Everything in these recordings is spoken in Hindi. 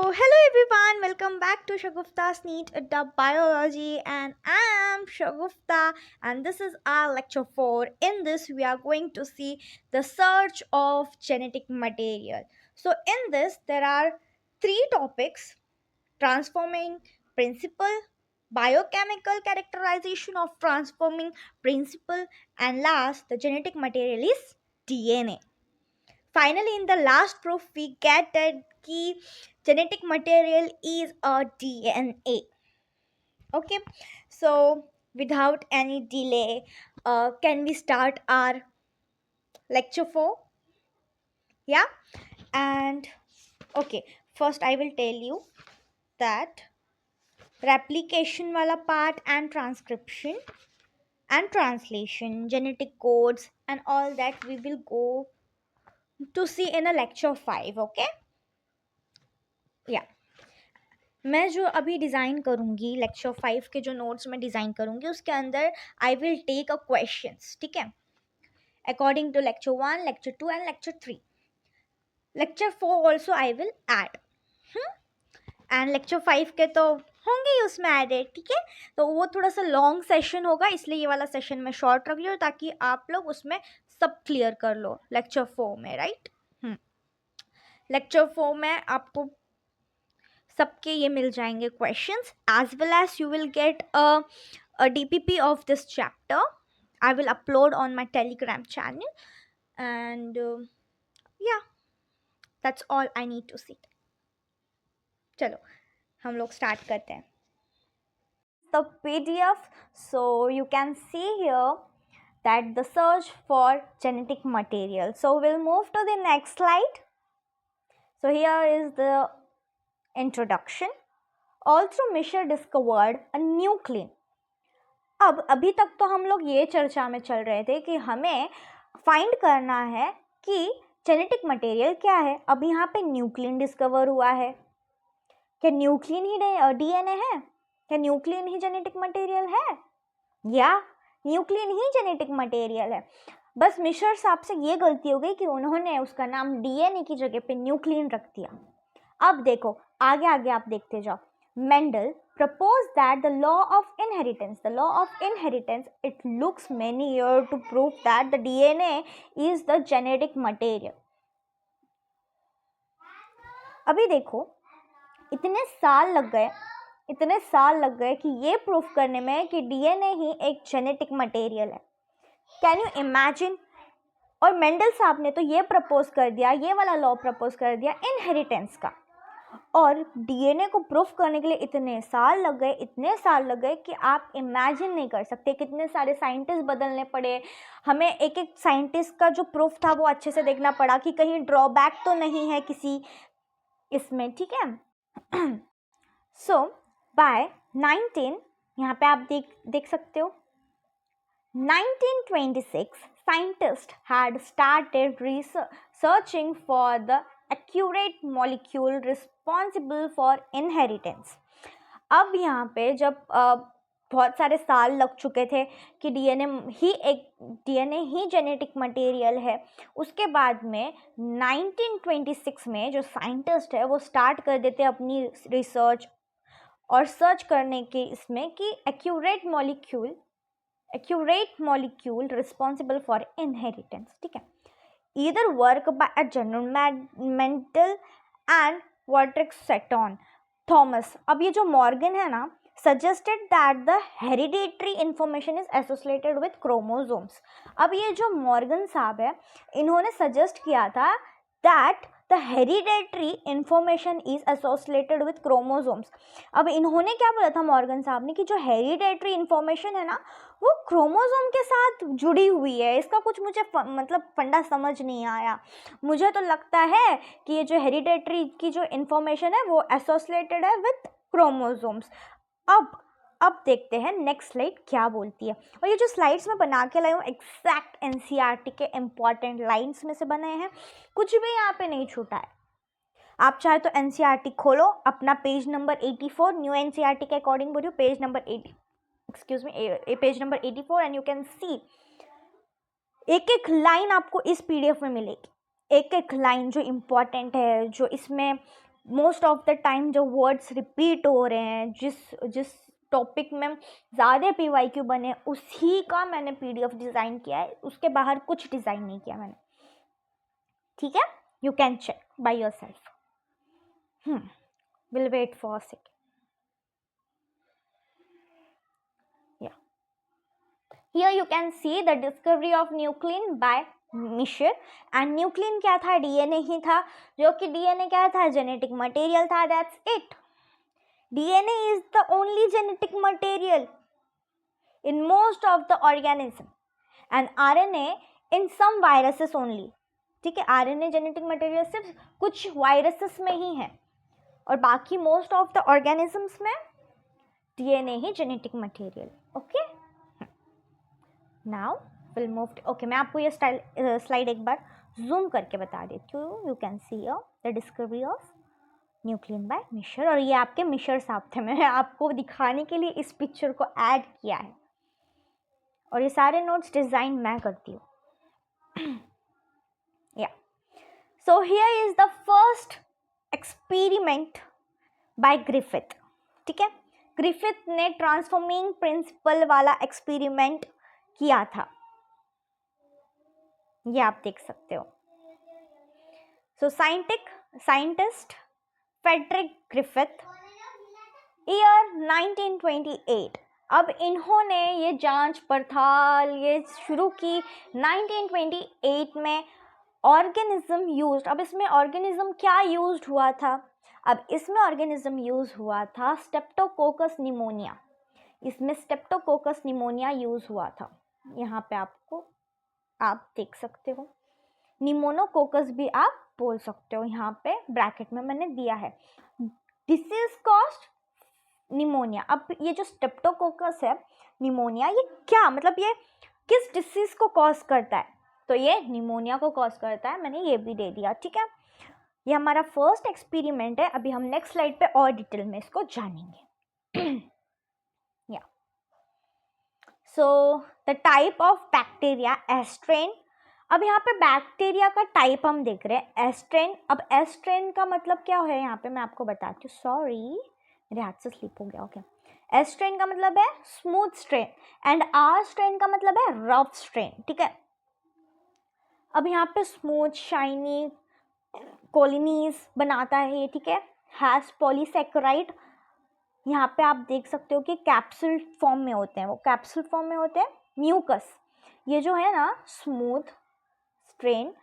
Hello everyone, welcome back to Shagufta's Neat Adopt Biology, and I am Shagufta, and this is our lecture 4. In this, we are going to see the search of genetic material. So, in this, there are three topics: transforming principle, biochemical characterization of transforming principle, and last, the genetic material is DNA. Finally, in the last proof, we get that key genetic material is a DNA. Okay, so without any delay, can we start our lecture 4? Yeah, and okay, first I will tell you that replication wala part and transcription and translation, genetic codes, and all that we will go to see in a lecture 5. Okay, yeah. मैं जो अभी डिज़ाइन करूँगी लेक्चर 5 के जो नोट्स मैं डिज़ाइन करूँगी उसके अंदर I will take a questions, ठीक है, according to lecture 1, lecture 2 and lecture 3. Lecture 4 also I will add, and lecture 5 के तो होंगे ही उसमें एडेड, ठीक है. तो वो थोड़ा सा लॉन्ग सेशन होगा, इसलिए ये वाला सेशन मैं शॉर्ट रख रही हूँ ताकि आप लोग उसमें सब क्लियर कर लो लेक्चर 4 में, राइट. लेक्चर 4 में आपको सबके ये मिल जाएंगे questions, as well as you will get a DPP of this chapter. I will upload on my Telegram channel, and yeah, that's all I need to say. चलो हम लोग स्टार्ट करते हैं. The PDF, so you can see here that the search for genetic material. So we'll move to the next slide. So here is the introduction. Also, Misher discovered a nuclein. अब अभी तक तो हम लोग ये चर्चा में चल रहे थे कि हमें फाइंड करना है कि जेनेटिक मटेरियल क्या है. अब यहाँ पे न्यूक्लियन डिस्कवर हुआ है. क्या न्यूक्लियन ही डीएनए है? क्या न्यूक्लियन ही जेनेटिक मटेरियल है? या न्यूक्लियन ही जेनेटिक मटेरियल है? बस मिशर साहब से ये गलती हो गई कि उन्होंने उसका नाम डीएनए की जगह पे न्यूक्लियन रख दिया. अब देखो आगे आगे आप देखते जाओ. Mendel proposed that the law of inheritance, it looks many years to prove that the DNA is the genetic material. अभी देखो इतने साल लग गए कि ये प्रूफ करने में कि डीएनए ही एक जेनेटिक मटेरियल है. Can you imagine? और मेंडल साहब ने तो ये प्रपोज कर दिया, ये वाला लॉ प्रपोज कर दिया इनहेरिटेंस का. और डीएनए को प्रूफ करने के लिए इतने साल लग गए कि आप इमेजिन नहीं कर सकते. कितने सारे साइंटिस्ट बदलने पड़े हमें. एक एक साइंटिस्ट का जो प्रूफ था वो अच्छे से देखना पड़ा कि कहीं ड्रॉबैक तो नहीं है किसी इसमें, ठीक है. सो बाय 19, यहाँ पे आप देख सकते हो 1926 scientists had started searching for the accurate molecule responsible for inheritance. अब यहाँ पे जब बहुत सारे साल लग चुके थे कि डीएनए ही जेनेटिक मटेरियल है, उसके बाद में 1926 में जो साइंटिस्ट है वो स्टार्ट कर देते अपनी रिसर्च और सर्च करने के इसमें कि accurate molecule responsible for inheritance, ठीक है. Either work by a General Mendel and Roderick Seton Thomas. अब ये जो मॉर्गन है ना, suggested that the hereditary information is associated with chromosomes. अब ये जो मॉर्गन साहब है इन्होंने सजेस्ट किया था that the hereditary information is associated with chromosomes. अब इन्होंने क्या बोला था मॉर्गन साहब ने कि जो हेरिडेटरी इन्फॉर्मेशन है ना वो क्रोमोसोम के साथ जुड़ी हुई है. इसका कुछ मुझे मतलब फंडा समझ नहीं आया. मुझे तो लगता है कि ये जो हेरिडेटरी की जो इन्फॉर्मेशन है वो एसोसिएटेड है विथ क्रोमोसोम्स. अब देखते हैं नेक्स्ट स्लाइड क्या बोलती है. और ये जो स्लाइड्स मैं बना के लाई हूँ एग्जैक्ट एनसीईआरटी के इम्पॉर्टेंट लाइन्स में से बने हैं, कुछ भी यहाँ पे नहीं छूटा है. आप चाहे तो एनसीईआरटी खोलो अपना पेज नंबर 84, न्यू एनसीईआरटी के अकॉर्डिंग बोलियो page number 84, and you can सी एक एक लाइन आपको इस पीडीएफ में मिलेगी. एक एक लाइन जो इम्पॉर्टेंट है, जो इसमें मोस्ट ऑफ द टाइम जो वर्ड्स रिपीट हो रहे हैं, जिस जिस टॉपिक में ज़्यादा PYQ बने, उसी का मैंने PDF डिज़ाइन किया है, उसके बाहर कुछ डिज़ाइन नहीं किया मैंने, ठीक है। You can check by yourself. Will wait for a second. Here you can see the discovery of nuclein by Michel, and nuclein क्या था, DNA ही था, जो कि DNA क्या था, genetic material था, that's it. DNA is the only genetic material in most of the organism and RNA in some viruses only. ठीक है, RNA genetic material सिर्फ कुछ viruses में ही है और बाकी most of the organisms में DNA he genetic material. Okay. Now will move okay, मैं आपको ये स्लाइड एक बार जूम करके बता देती हूँ. You can see the discovery of nuclein by Miescher, और ये आपके मिशर साहब थे. मैंने आपको दिखाने के लिए इस पिक्चर को ऐड किया है और ये सारे नोट्स डिज़ाइन मैं करती हूँ. या so here is the first experiment by Griffith. ठीक है, ग्रिफिथ ने ट्रांसफॉर्मिंग प्रिंसिपल वाला एक्सपेरिमेंट किया था, ये आप देख सकते हो. So scientist Frederick Griffith, year 1928. अब इन्होंने ये जांच पड़ताल ये शुरू की 1928 में. ऑर्गेनिज्म यूज्ड, अब इसमें ऑर्गेनिज्म क्या यूज्ड हुआ था, अब इसमें ऑर्गेनिज्म यूज हुआ था स्टेप्टोकोकस निमोनिया. इसमें स्टेप्टोकोकस निमोनिया यूज हुआ था. यहाँ पे आपको आप देख सकते हो, निमोनोकोकस भी आप बोल सकते हो, यहाँ पे ब्रैकेट में मैंने दिया है. Disease caused pneumonia. अब ये जो स्टेप्टोकोकस है निमोनिया, ये क्या मतलब ये किस डिसीज को कॉज करता है, तो ये निमोनिया को कॉज करता है. मैंने ये भी दे दिया. ठीक है, ये हमारा फर्स्ट एक्सपेरिमेंट है. अभी हम नेक्स्ट स्लाइड पे और डिटेल में इसको जानेंगे. या so the type of bacteria strain. अब यहाँ पे बैक्टीरिया का टाइप हम देख रहे हैं एस्ट्रेन. अब एस्ट्रेन का मतलब क्या है यहाँ पे मैं आपको बताती हूँ. सॉरी मेरे हाथ से स्लिप हो गया. ओके, एस्ट्रेन का मतलब है smooth strain and R strain का मतलब है रफ स्ट्रेन. ठीक है, अब यहाँ पे स्मूथ शाइनी कोलिनीज बनाता है ये. ठीक है, हैज पॉलीसेकेराइड. यहाँ पे आप देख सकते हो कि कैप्सूल फॉर्म में होते हैं, वो कैप्सूल फॉर्म में होते हैं. म्यूकस, ये जो है ना स्मूथ स्ट्रेन,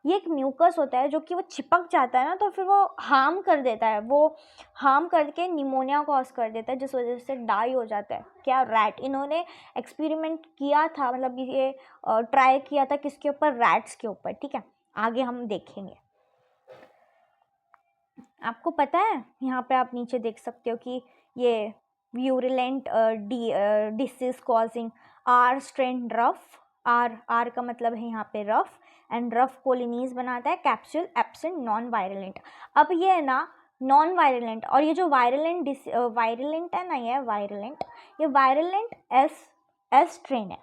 ये एक म्यूकस होता है जो कि वो चिपक जाता है ना, तो फिर वो हार्म कर देता है, वो हार्म करके निमोनिया कॉज कर देता है, जिस वजह से डाई हो जाता है. क्या रैट, इन्होंने एक्सपेरिमेंट किया था, मतलब ये ट्राई किया था किसके ऊपर, रैट्स के ऊपर. ठीक है, आगे हम देखेंगे. आपको पता है यहाँ पे आप नीचे देख सकते हो कि ये virulent disease causing R strain rough. R का मतलब है यहाँ पे रफ, एंड रफ कोलिनीज बनाता है कैप्सूल एब्सेंट नॉन वायरलेंट. अब ये है ना नॉन वायरलेंट, और ये जो वायरलेंट है ना, ये वायरलेंट एस स्ट्रेन है.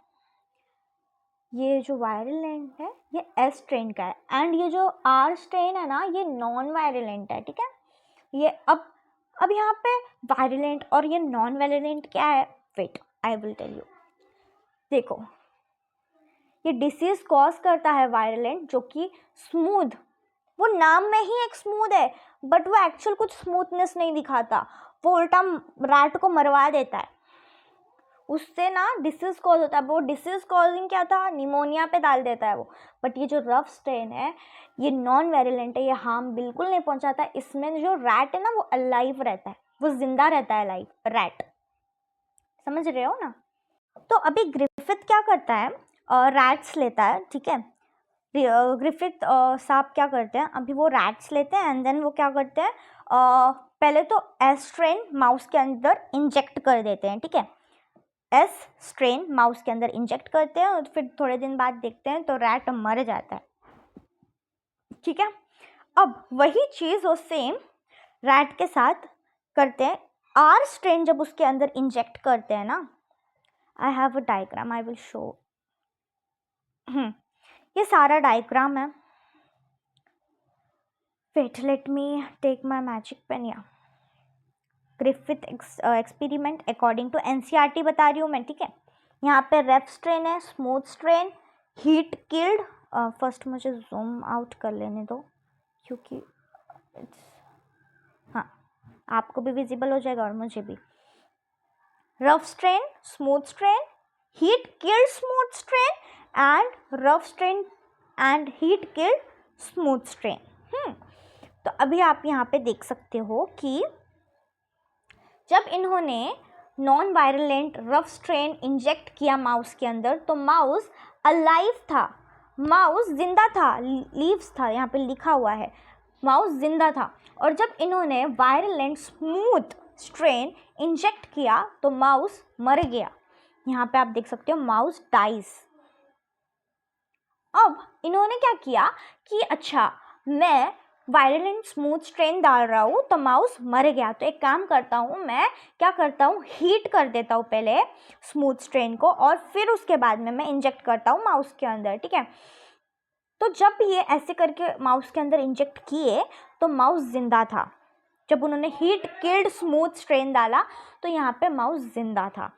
ये जो वायरलेंट है ये एस स्ट्रेन का है, एंड ये जो आर स्ट्रेन है ना ये नॉन वायरलेंट है. ठीक है, ये अब यहाँ पे वायरलेंट और ये नॉन वायरलेंट क्या है, wait I will tell you. देखो, ये डिसीज कॉज करता है वायरलेंट, जो कि स्मूथ, वो नाम में ही एक स्मूथ है, बट वो एक्चुअल कुछ स्मूथनेस नहीं दिखाता, वो उल्टा रैट को मरवा देता है, उससे ना डिसीज कॉज होता है. वो डिसीज कॉजिंग क्या था, निमोनिया पे डाल देता है वो. बट ये जो रफ स्ट्रेन है ये नॉन वायरलेंट है, ये हार्म बिल्कुल नहीं पहुंचाता. इसमें जो रैट है ना वो अलाइव रहता है, वो जिंदा रहता है, लाइव रैट. समझ रहे हो ना. तो अभी ग्रिफिथ क्या करता है, रैट्स लेता है. ठीक है, ग्रिफिथ साहब क्या करते हैं, अभी वो रैट्स लेते हैं एंड देन वो क्या करते हैं, पहले तो एस स्ट्रेन माउस के अंदर इंजेक्ट कर देते हैं. ठीक है, एस स्ट्रेन माउस के अंदर इंजेक्ट करते हैं और फिर थोड़े दिन बाद देखते हैं तो रैट मर जाता है. ठीक है, अब वही चीज़ वो सेम रैट के साथ करते हैं. आर स्ट्रेन जब उसके अंदर इंजेक्ट करते हैं ना, I have a diagram, I will show. ये सारा डायग्राम है. wait, let me take my magic pen. Yeah, Griffith experiment according to NCERT बता रही हूँ मैं, ठीक है। यहाँ पे रेफ स्ट्रेन है, smooth strain, heat killed. First मुझे जूम आउट कर लेने दो क्योंकि हाँ, आपको भी विजिबल हो जाएगा और मुझे भी। Rough strain, smooth strain, heat killed smooth strain and rough strain and heat killed smooth strain. तो अभी आप यहाँ पे देख सकते हो कि जब इन्होंने non violent rough strain inject किया माउस के अंदर तो माउस अलाइव था, माउस जिंदा था, लीव्स था, यहाँ पे लिखा हुआ है माउस जिंदा था। और जब इन्होंने वायलेंट स्मूथ स्ट्रेन इंजेक्ट किया तो माउस मर गया। यहाँ पे आप देख सकते हो माउस डाइज। अब इन्होंने क्या किया कि अच्छा मैं वायलेंट स्मूथ स्ट्रेन डाल रहा हूँ तो माउस मर गया, तो एक काम करता हूँ, मैं क्या करता हूँ, हीट कर देता हूँ पहले स्मूथ स्ट्रेन को और फिर उसके बाद में मैं इंजेक्ट करता हूँ माउस के अंदर, ठीक है। तो जब ये ऐसे करके माउस के अंदर इंजेक्ट किए तो माउस जिंदा था। जब उन्होंने हीट किल्ड स्मूथ स्ट्रेन डाला तो यहाँ पे माउस जिंदा था।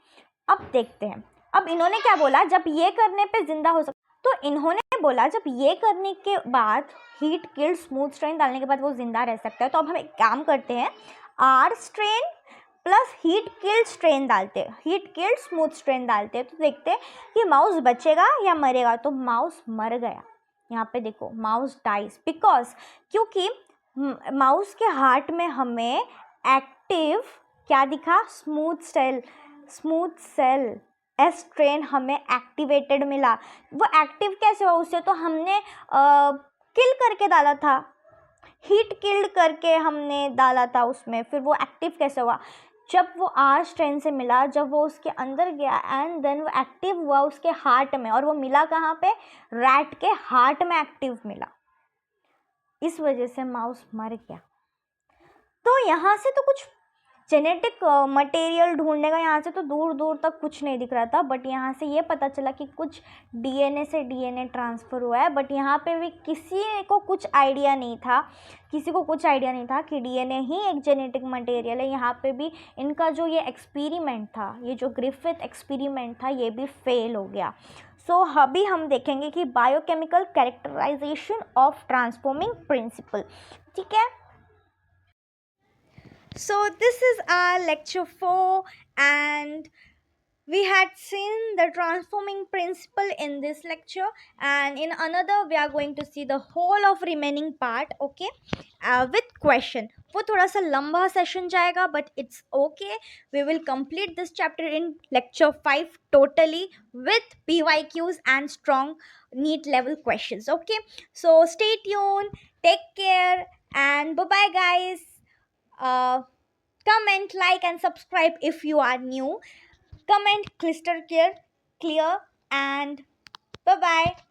अब देखते हैं, अब इन्होंने क्या बोला, जब ये करने पे जिंदा हो सकता, तो इन्होंने बोला जब ये करने के बाद हीट किल्ड स्मूथ स्ट्रेन डालने के बाद वो जिंदा रह सकता है, तो अब हम एक काम करते हैं, R strain plus heat killed strain डालते हैं, हीट किल्ड स्मूथ स्ट्रेन डालते हैं, तो देखते हैं कि माउस बचेगा या मरेगा। तो माउस मर गया। यहाँ पे देखो माउस डाइज बिकॉज, क्योंकि माउस के हार्ट में हमें एक्टिव क्या दिखा, स्मूथ सेल एस स्ट्रेन हमें एक्टिवेटेड मिला। वो एक्टिव कैसे हुआ, उसे तो हमने किल करके डाला था, हीट किल्ड करके हमने डाला था उसमें, फिर वो एक्टिव कैसे हुआ, जब वो आर स्ट्रेन से मिला, जब वो उसके अंदर गया एंड देन वो एक्टिव हुआ उसके हार्ट में, और वो मिला कहाँ पे, रैट के हार्ट में एक्टिव मिला, इस वजह से माउस मर गया। तो यहाँ से तो कुछ जेनेटिक मटेरियल ढूंढने का यहाँ से तो दूर दूर तक कुछ नहीं दिख रहा था, बट यहाँ से ये पता चला कि कुछ डीएनए से डीएनए ट्रांसफ़र हुआ है। बट यहाँ पे भी किसी को कुछ आइडिया नहीं था, कि डीएनए ही एक जेनेटिक मटेरियल है। यहाँ पे भी इनका जो ये एक्सपेरिमेंट था, ये जो ग्रिफिथ एक्सपेरिमेंट था, ये भी फेल हो गया। सो अभी हम देखेंगे कि biochemical characterization of transforming principle, ठीक है। So this is our lecture 4 and we had seen the transforming principle in this lecture, and in another we are going to see the whole of remaining part, okay, with question. वो थोड़ा सा लंबा सेशन जाएगा but it's okay, we will complete this chapter in lecture 5 totally with PYQs and strong NEET level questions, okay. So stay tuned, take care and bye bye guys. Comment, like and subscribe if you are new. Comment crystal clear and bye bye.